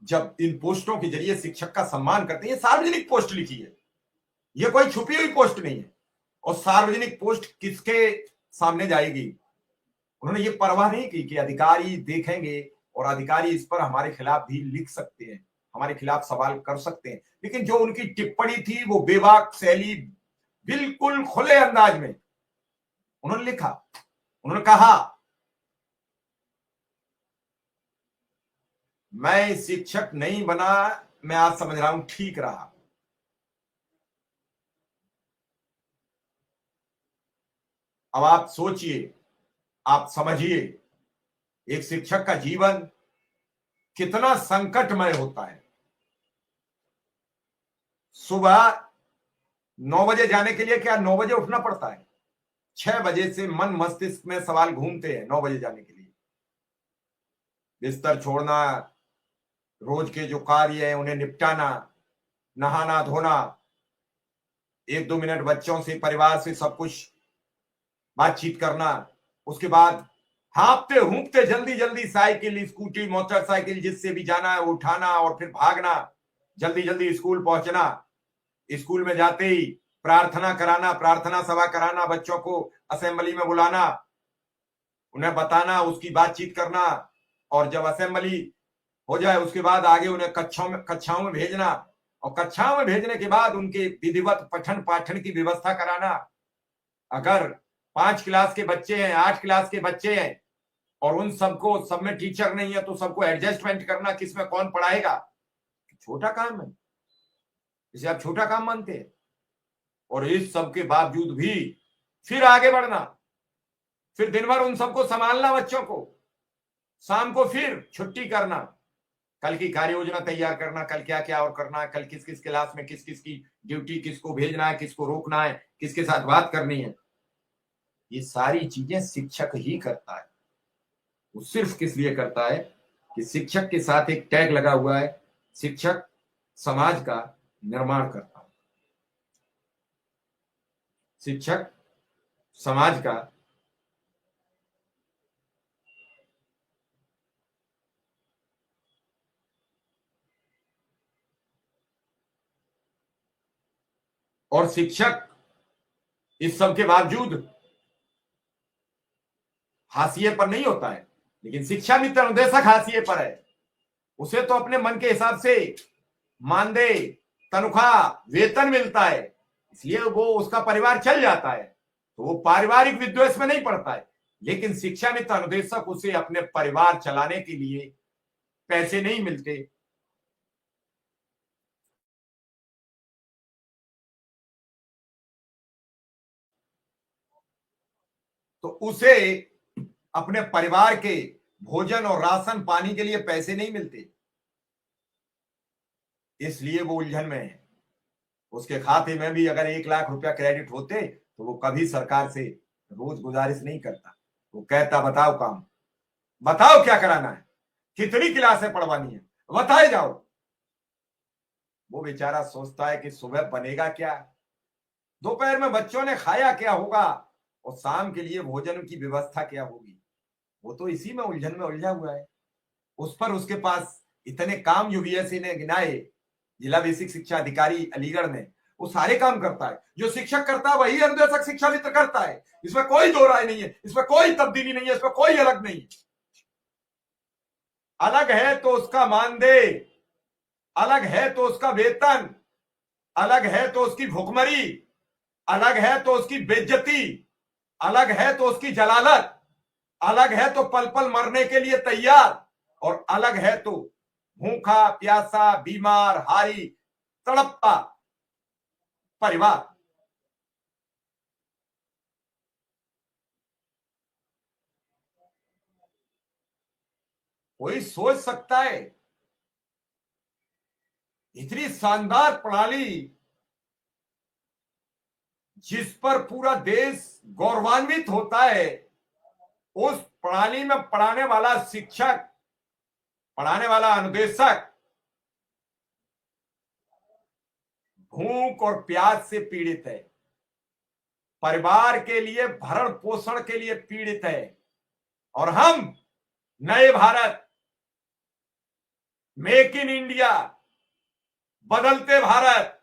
जब इन पोस्टों के जरिए शिक्षक का सम्मान करते हैं, ये सार्वजनिक पोस्ट लिखी है, ये कोई छुपी हुई पोस्ट नहीं है। और सार्वजनिक पोस्ट किसके सामने जाएगी? उन्होंने ये परवाह नहीं की कि अधिकारी देखेंगे और अधिकारी इस पर हमारे खिलाफ भी लिख सकते हैं, हमारे खिलाफ सवाल कर सकते हैं। लेकिन जो उनकी टिप्पणी थी वो बेबाक शैली, बिल्कुल खुले अंदाज में उन्होंने लिखा। उन्होंने कहा, मैं शिक्षक नहीं बना, मैं आज समझ रहा हूं ठीक रहा। अब आप सोचिए, आप समझिए, एक शिक्षक का जीवन कितना संकटमय होता है। सुबह 9 बजे जाने के लिए क्या 9 बजे उठना पड़ता है? 6 बजे से मन मस्तिष्क में सवाल घूमते हैं 9 बजे जाने के लिए। बिस्तर छोड़ना, रोज के जो कार्य है उन्हें निपटाना, नहाना धोना, 1-2 मिनट बच्चों से, परिवार से सब कुछ बातचीत करना, उसके बाद हाँपते हूंपते जल्दी जल्दी साइकिल, स्कूटी, मोटरसाइकिल, जिससे भी जाना है उठाना और फिर भागना, जल्दी जल्दी स्कूल पहुंचना, स्कूल में जाते ही प्रार्थना कराना, प्रार्थना सभा कराना, बच्चों को असेंबली में बुलाना, उन्हें बताना, उसकी बातचीत करना, और जब असेंबली हो जाए उसके बाद आगे उन्हें कक्षाओं में भेजना, और कक्षाओं में भेजने के बाद उनके विधिवत पठन पाठन की व्यवस्था कराना। अगर 5 क्लास के बच्चे हैं, 8 क्लास के बच्चे हैं और उन सबको, सब में टीचर नहीं है, तो सबको एडजस्टमेंट करना, किसमें कौन पढ़ाएगा? छोटा काम है, इसे आप छोटा काम मानते हैं? और इस सब के बावजूद भी फिर आगे बढ़ना, फिर दिन भर उन सबको संभालना, बच्चों को, शाम को फिर छुट्टी करना, कल की कार्य योजना तैयार करना, कल क्या क्या और करना है, कल किस किस क्लास में किस किस की ड्यूटी, किसको भेजना है, किसको रोकना है, किसके साथ बात करनी है। ये सारी चीजें शिक्षक ही करता है। वो सिर्फ किस लिए करता है कि शिक्षक के साथ एक टैग लगा हुआ है, शिक्षक समाज का निर्माण करता है। शिक्षक समाज का और शिक्षक इस सब के बावजूद हाशिए पर नहीं होता है, लेकिन शिक्षा मित्र अनुदेशक हाशिए पर है। उसे तो अपने मन के हिसाब से मानदेय, तनख्वाह, वेतन मिलता है, इसलिए वो, उसका परिवार चल जाता है, तो वो पारिवारिक विद्वेष में नहीं पड़ता है। लेकिन शिक्षा मित्र अनुदेशक, उसे अपने परिवार चलाने के लिए पैसे नहीं मिलते, तो उसे अपने परिवार के भोजन और राशन पानी के लिए पैसे नहीं मिलते, इसलिए वो उलझन में है। उसके खाते में भी अगर 1 लाख रुपया क्रेडिट होते तो वो कभी सरकार से रोज गुजारिश नहीं करता। वो कहता, बताओ काम, बताओ क्या कराना है, कितनी क्लासें पढ़वानी है, बताए जाओ। वो बेचारा सोचता है कि सुबह बनेगा क्या, दोपहर में बच्चों ने खाया क्या होगा, और शाम के लिए भोजन की व्यवस्था क्या होगी। वो तो इसी में उलझन में उलझा हुआ है। उस पर उसके पास इतने काम यूपीएससी ने गिनाए, जिला बेसिक शिक्षा अधिकारी अलीगढ़ ने, वो सारे काम करता है। जो शिक्षक करता है वही अनुदेशक शिक्षा मित्र करता है। इसमें कोई दो राय नहीं है, इसमें कोई तब्दीली नहीं है, इसमें कोई अलग नहीं। अलग है तो उसका मानदेय, अलग है तो उसका वेतन, अलग है तो उसकी भुखमरी, अलग है तो उसकी बेइज्जती, अलग है तो उसकी जलालत, अलग है तो पल पल मरने के लिए तैयार, और अलग है तो भूखा प्यासा बीमार हारी तड़पता परिवार। कोई सोच सकता है इतनी शानदार प्रणाली जिस पर पूरा देश गौरवान्वित होता है, उस प्रणाली में पढ़ाने वाला शिक्षक, पढ़ाने वाला अनुदेशक भूख और प्यास से पीड़ित है, परिवार के लिए भरण पोषण के लिए पीड़ित है। और हम नए भारत मेक इन इंडिया, बदलते भारत,